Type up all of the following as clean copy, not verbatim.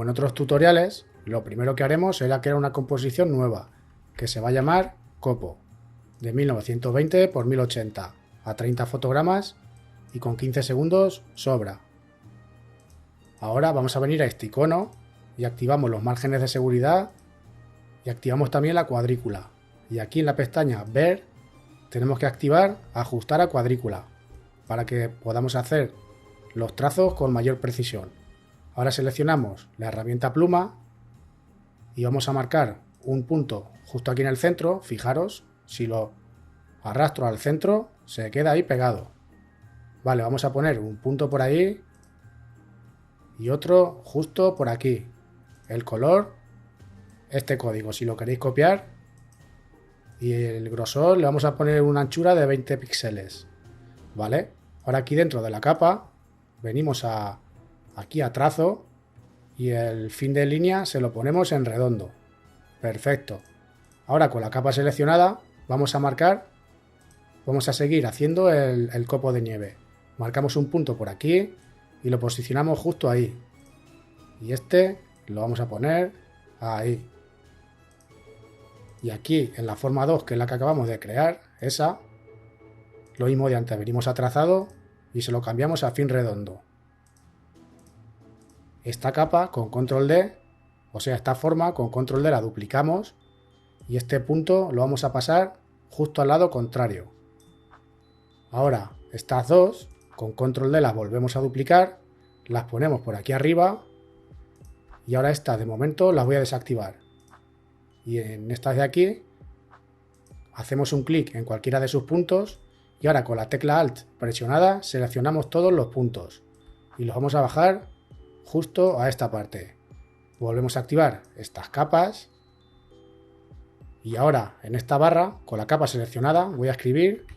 en otros tutoriales, lo primero que haremos será crear una composición nueva, que se va a llamar copo, de 1920 por 1080, a 30 fotogramas y con 15 segundos sobra. Ahora vamos a venir a este icono y activamos los márgenes de seguridad y activamos también la cuadrícula. Y aquí en la pestaña ver tenemos que activar ajustar a cuadrícula para que podamos hacer los trazos con mayor precisión. Ahora seleccionamos la herramienta pluma y vamos a marcar un punto justo aquí en el centro. Fijaros, si lo arrastro al centro se queda ahí pegado. Vale, vamos a poner un punto por ahí y otro justo por aquí. El color, este código si lo queréis copiar, y el grosor le vamos a poner una anchura de 20 píxeles. Vale, ahora aquí dentro de la capa venimos aquí a trazo y el fin de línea se lo ponemos en redondo. Perfecto. Ahora con la capa seleccionada vamos a seguir haciendo el copo de nieve. Marcamos un punto por aquí y lo posicionamos justo ahí. Y este lo vamos a poner ahí. Y aquí en la forma 2, que es la que acabamos de crear, esa, lo mismo de antes, venimos a trazado y se lo cambiamos a fin redondo. Esta capa con control D, o sea, esta forma con control D la duplicamos y este punto lo vamos a pasar justo al lado contrario. Ahora, estas dos, con control D las volvemos a duplicar, las ponemos por aquí arriba y ahora estas de momento las voy a desactivar. Y en estas de aquí hacemos un clic en cualquiera de sus puntos y ahora con la tecla Alt presionada seleccionamos todos los puntos y los vamos a bajar justo a esta parte. Volvemos a activar estas capas y ahora en esta barra con la capa seleccionada voy a escribir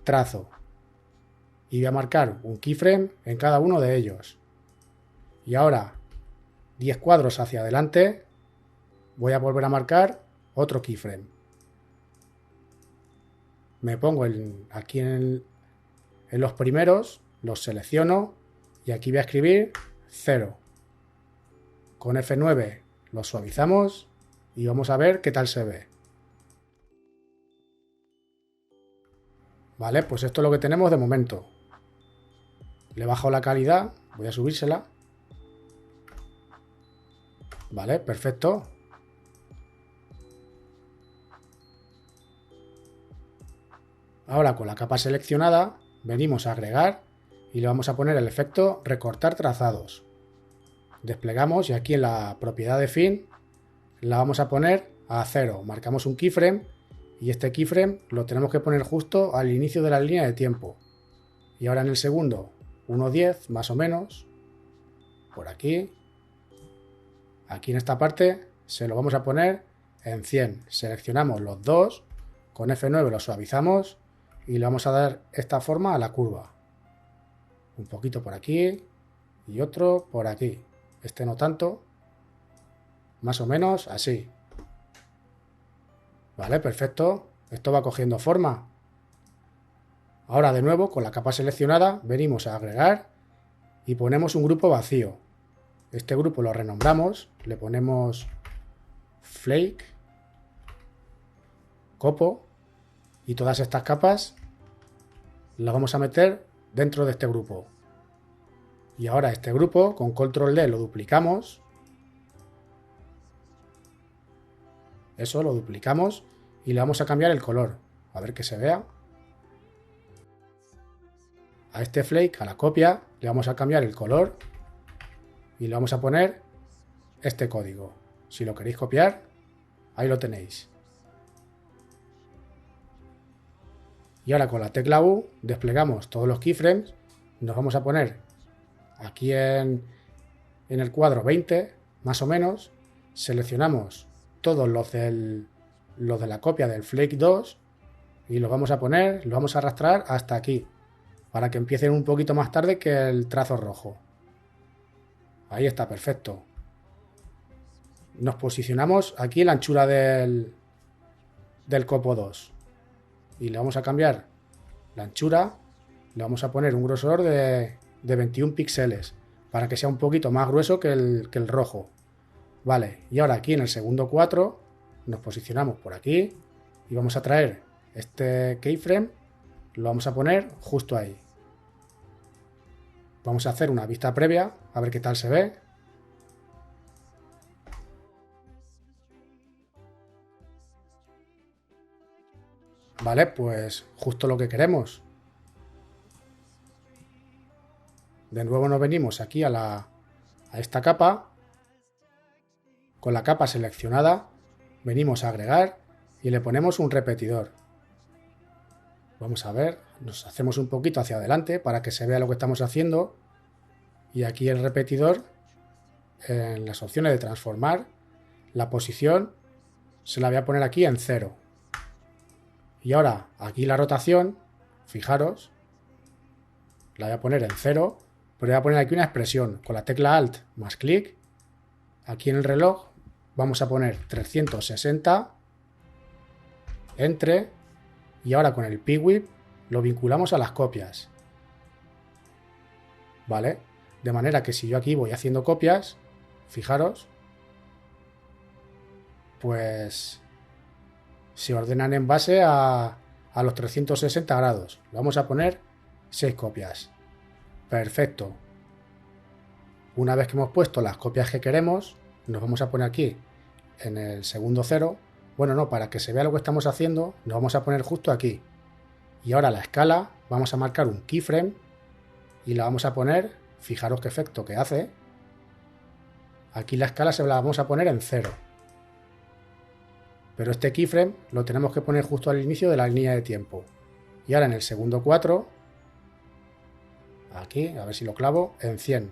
trazo y voy a marcar un keyframe en cada uno de ellos. Y ahora 10 cuadros hacia adelante voy a volver a marcar otro keyframe. Me pongo aquí en los primeros, los selecciono y aquí voy a escribir 0. Con F9 lo suavizamos y vamos a ver qué tal se ve. Vale, pues esto es lo que tenemos de momento. Le bajo la calidad, voy a subírsela. Vale, perfecto. Ahora con la capa seleccionada venimos a agregar y le vamos a poner el efecto recortar trazados. Desplegamos y aquí en la propiedad de fin la vamos a poner a 0. Marcamos un keyframe y este keyframe lo tenemos que poner justo al inicio de la línea de tiempo. Y ahora en el segundo 1.10 más o menos, por aquí. Aquí en esta parte se lo vamos a poner en 100. Seleccionamos los dos, con F9 lo suavizamos y le vamos a dar esta forma a la curva. Un poquito por aquí y otro por aquí. Este no tanto. Más o menos así. Vale, perfecto. Esto va cogiendo forma. Ahora de nuevo con la capa seleccionada venimos a agregar y ponemos un grupo vacío. Este grupo lo renombramos, le ponemos flake, copo y todas estas capas las vamos a meter dentro de este grupo. Y ahora este grupo con control D lo duplicamos. Eso lo duplicamos y le vamos a cambiar el color. A ver que se vea. A este flake, a la copia, le vamos a cambiar el color y le vamos a poner este código. Si lo queréis copiar, ahí lo tenéis. Y ahora con la tecla U desplegamos todos los keyframes. Nos vamos a poner aquí en el cuadro 20, más o menos. Seleccionamos todos los de la copia del Flake 2 y los vamos a poner, los vamos a arrastrar hasta aquí, para que empiecen un poquito más tarde que el trazo rojo. Ahí está, perfecto. Nos posicionamos aquí en la anchura del copo 2 y le vamos a cambiar la anchura, le vamos a poner un grosor de 21 píxeles para que sea un poquito más grueso que el rojo. Vale, y ahora aquí en el segundo 4 nos posicionamos por aquí y vamos a traer este keyframe, lo vamos a poner justo ahí. Vamos a hacer una vista previa, a ver qué tal se ve. Vale, pues justo lo que queremos. De nuevo nos venimos aquí a esta capa. Con la capa seleccionada, venimos a agregar y le ponemos un repetidor. Vamos a ver, nos hacemos un poquito hacia adelante para que se vea lo que estamos haciendo. Y aquí el repetidor, en las opciones de transformar, la posición se la voy a poner aquí en 0. Y ahora aquí la rotación, fijaros, la voy a poner en 0, pero voy a poner aquí una expresión. Con la tecla Alt más clic, aquí en el reloj vamos a poner 360, entre, y ahora con el pwip lo vinculamos a las copias. ¿Vale? De manera que si yo aquí voy haciendo copias, fijaros, pues se ordenan en base a los 360 grados. Vamos a poner 6 copias. Perfecto. Una vez que hemos puesto las copias que queremos, nos vamos a poner aquí en el segundo 0. Bueno, no, para que se vea lo que estamos haciendo, nos vamos a poner justo aquí. Y ahora la escala, vamos a marcar un keyframe y la vamos a poner, fijaros qué efecto que hace. Aquí la escala se la vamos a poner en 0. Pero este keyframe lo tenemos que poner justo al inicio de la línea de tiempo. Y ahora en el segundo 4, aquí, a ver si lo clavo, en 100.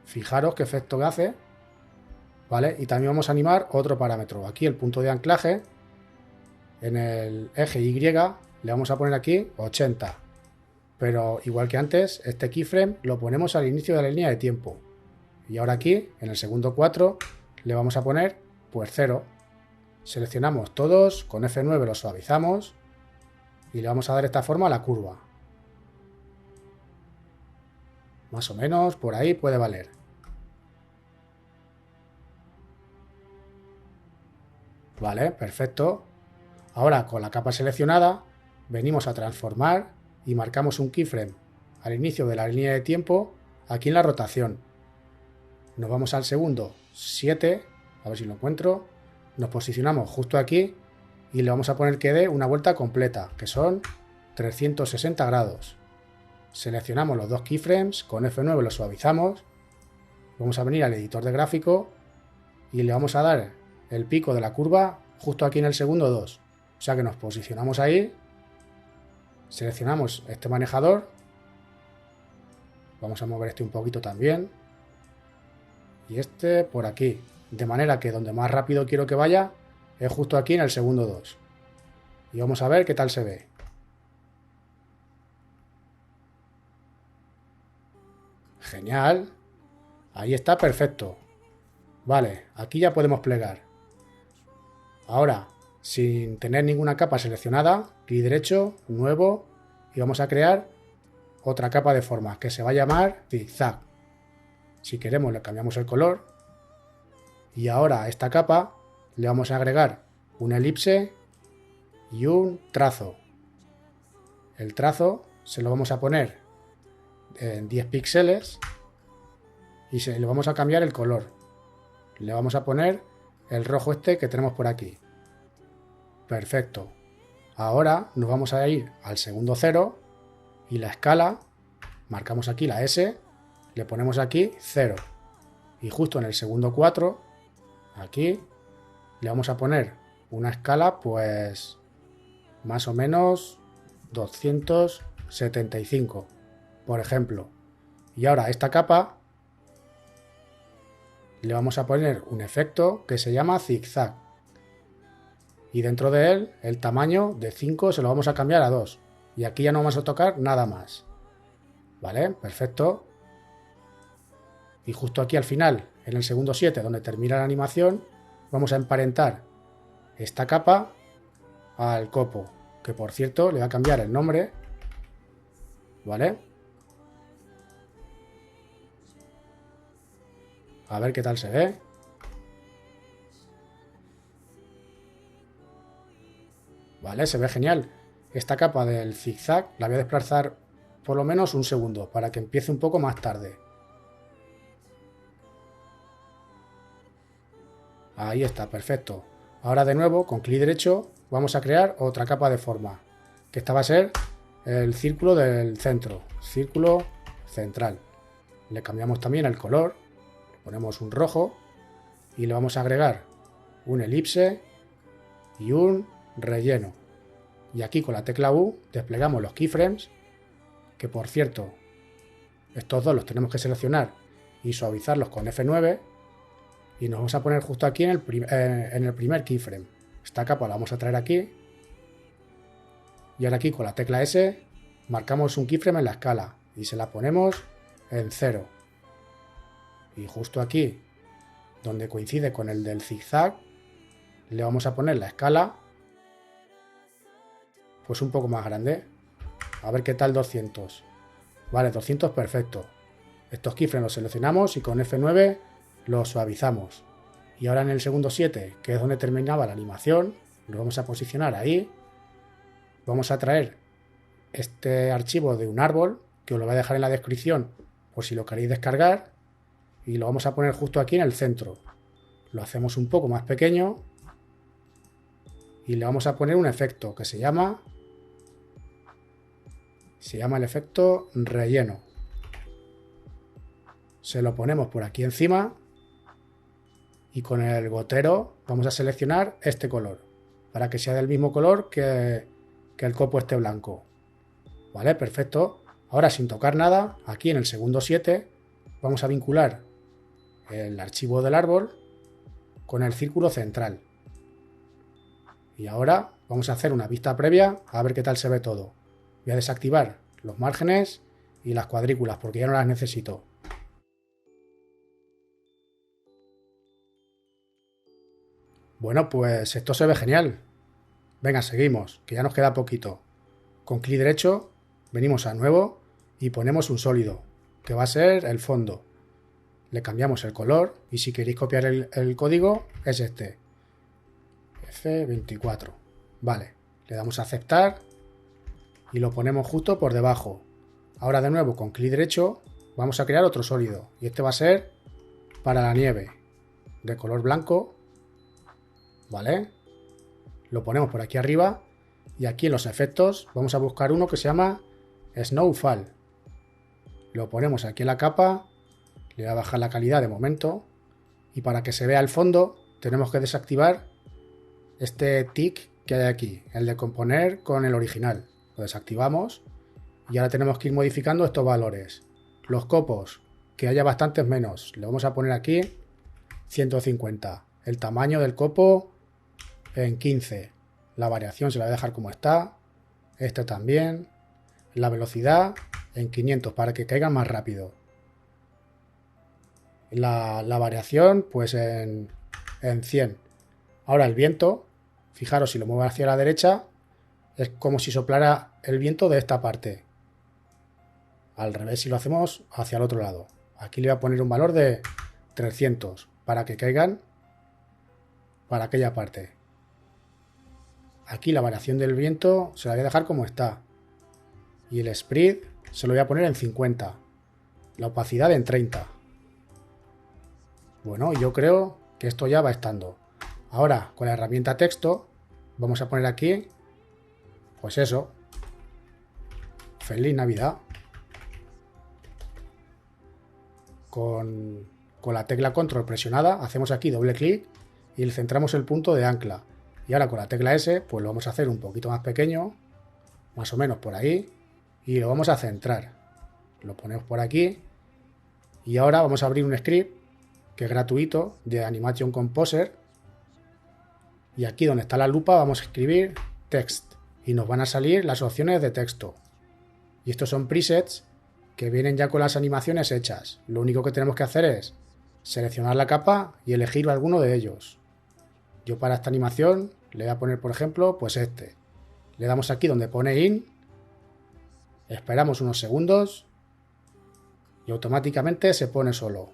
Fijaros qué efecto que hace. ¿Vale? Y también vamos a animar otro parámetro. Aquí el punto de anclaje, en el eje Y, le vamos a poner aquí 80. Pero igual que antes, este keyframe lo ponemos al inicio de la línea de tiempo. Y ahora aquí, en el segundo 4, le vamos a poner pues 0. Seleccionamos todos, con F9 lo suavizamos y le vamos a dar esta forma a la curva. Más o menos, por ahí puede valer. Vale, perfecto. Ahora con la capa seleccionada, venimos a transformar y marcamos un keyframe al inicio de la línea de tiempo, aquí en la rotación. Nos vamos al segundo 7, a ver si lo encuentro, nos posicionamos justo aquí y le vamos a poner que dé una vuelta completa, que son 360 grados. Seleccionamos los dos keyframes, con F9 lo suavizamos, vamos a venir al editor de gráfico y le vamos a dar el pico de la curva justo aquí en el segundo 2. O sea que nos posicionamos ahí, seleccionamos este manejador, vamos a mover este un poquito también, y este por aquí, de manera que donde más rápido quiero que vaya es justo aquí en el segundo 2. Y vamos a ver qué tal se ve. Genial, ahí está perfecto. Vale, aquí ya podemos plegar. Ahora, sin tener ninguna capa seleccionada, clic derecho, nuevo, y vamos a crear otra capa de forma que se va a llamar zigzag. Si queremos le cambiamos el color y ahora a esta capa le vamos a agregar una elipse y un trazo. El trazo se lo vamos a poner en 10 píxeles y le vamos a cambiar el color. Le vamos a poner el rojo este que tenemos por aquí. Perfecto. Ahora nos vamos a ir al segundo 0 y la escala, marcamos aquí la S, le ponemos aquí 0. Y justo en el segundo 4, aquí, le vamos a poner una escala pues más o menos 275, por ejemplo. Y ahora a esta capa le vamos a poner un efecto que se llama zigzag. Y dentro de él, el tamaño de 5 se lo vamos a cambiar a 2. Y aquí ya no vamos a tocar nada más. ¿Vale? Perfecto. Y justo aquí al final, en el segundo 7, donde termina la animación, vamos a emparentar esta capa al copo. Que por cierto, le voy a cambiar el nombre. ¿vale? A ver qué tal se ve. Vale, se ve genial. Esta capa del zigzag la voy a desplazar por lo menos un segundo para que empiece un poco más tarde. Ahí está, perfecto. Ahora de nuevo, con clic derecho, vamos a crear otra capa de forma. Que esta va a ser el círculo del centro. Círculo central. Le cambiamos también el color. Le ponemos un rojo. Y le vamos a agregar un elipse y un relleno. Y aquí con la tecla U desplegamos los keyframes. Que por cierto, estos dos los tenemos que seleccionar y suavizarlos con F9. Y nos vamos a poner justo aquí en el primer keyframe. Esta capa la vamos a traer aquí. Y ahora aquí con la tecla S marcamos un keyframe en la escala. Y se la ponemos en 0. Y justo aquí, donde coincide con el del zigzag, le vamos a poner la escala pues un poco más grande. A ver qué tal 200. Vale, 200 perfecto. Estos keyframes los seleccionamos y con F9 lo suavizamos. Y ahora en el segundo 7, que es donde terminaba la animación, lo vamos a posicionar ahí. Vamos a traer este archivo de un árbol, que os lo voy a dejar en la descripción por si lo queréis descargar, y lo vamos a poner justo aquí en el centro. Lo hacemos un poco más pequeño y le vamos a poner un efecto que se llama el efecto relleno. Se lo ponemos por aquí encima. Y con el gotero vamos a seleccionar este color, para que sea del mismo color que el copo este blanco. Vale, perfecto. Ahora sin tocar nada, aquí en el segundo 7, vamos a vincular el archivo del árbol con el círculo central. Y ahora vamos a hacer una vista previa a ver qué tal se ve todo. Voy a desactivar los márgenes y las cuadrículas porque ya no las necesito. Bueno, pues esto se ve genial. Venga, seguimos, que ya nos queda poquito. Con clic derecho, venimos a nuevo y ponemos un sólido, que va a ser el fondo. Le cambiamos el color y si queréis copiar el código es este. F24. Vale, le damos a aceptar y lo ponemos justo por debajo. Ahora de nuevo con clic derecho vamos a crear otro sólido y este va a ser para la nieve, de color blanco. ¿Vale? Lo ponemos por aquí arriba y aquí en los efectos vamos a buscar uno que se llama Snowfall. Lo ponemos aquí en la capa, le voy a bajar la calidad de momento y para que se vea el fondo tenemos que desactivar este tick que hay aquí, el de componer con el original. Lo desactivamos y ahora tenemos que ir modificando estos valores. Los copos, que haya bastantes menos, le vamos a poner aquí 150. El tamaño del copo en 15. La variación se la voy a dejar como está. Este también. La velocidad en 500 para que caigan más rápido. La variación pues en 100. Ahora el viento, fijaros si lo muevo hacia la derecha, es como si soplara el viento de esta parte. Al revés si lo hacemos hacia el otro lado. Aquí le voy a poner un valor de 300 para que caigan para aquella parte. Aquí la variación del viento se la voy a dejar como está. Y el spread se lo voy a poner en 50. La opacidad en 30. Bueno, yo creo que esto ya va estando. Ahora, con la herramienta texto, vamos a poner aquí, pues eso. Feliz Navidad. Con la tecla control presionada, hacemos aquí doble clic y le centramos el punto de ancla. Y ahora con la tecla S, pues lo vamos a hacer un poquito más pequeño, más o menos por ahí, y lo vamos a centrar. Lo ponemos por aquí, y ahora vamos a abrir un script, que es gratuito, de Animation Composer, y aquí donde está la lupa vamos a escribir text, y nos van a salir las opciones de texto. Y estos son presets que vienen ya con las animaciones hechas. Lo único que tenemos que hacer es seleccionar la capa y elegir alguno de ellos. Yo para esta animación le voy a poner, por ejemplo, pues este. Le damos aquí donde pone in, Esperamos unos segundos y automáticamente se pone solo.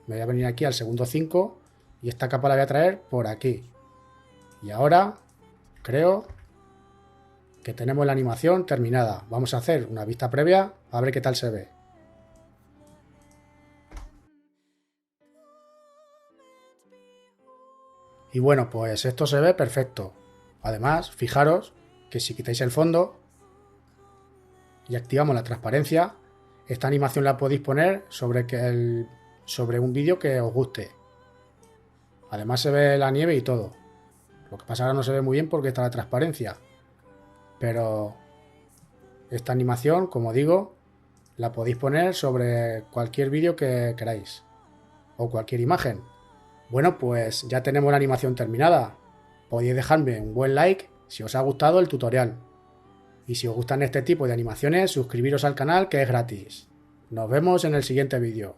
Me voy a venir aquí al segundo 5 y esta capa la voy a traer por aquí. Y ahora creo que tenemos la animación terminada. Vamos a hacer una vista previa a ver qué tal se ve. Y bueno, pues esto se ve perfecto. Además, fijaros que si quitáis el fondo y activamos la transparencia, esta animación la podéis poner sobre un vídeo que os guste. Además se ve la nieve y todo. Lo que pasa ahora no se ve muy bien porque está la transparencia. Pero esta animación, como digo, la podéis poner sobre cualquier vídeo que queráis. O cualquier imagen. Bueno, pues ya tenemos la animación terminada. Podéis dejarme un buen like si os ha gustado el tutorial. Y si os gustan este tipo de animaciones, suscribiros al canal que es gratis. Nos vemos en el siguiente vídeo.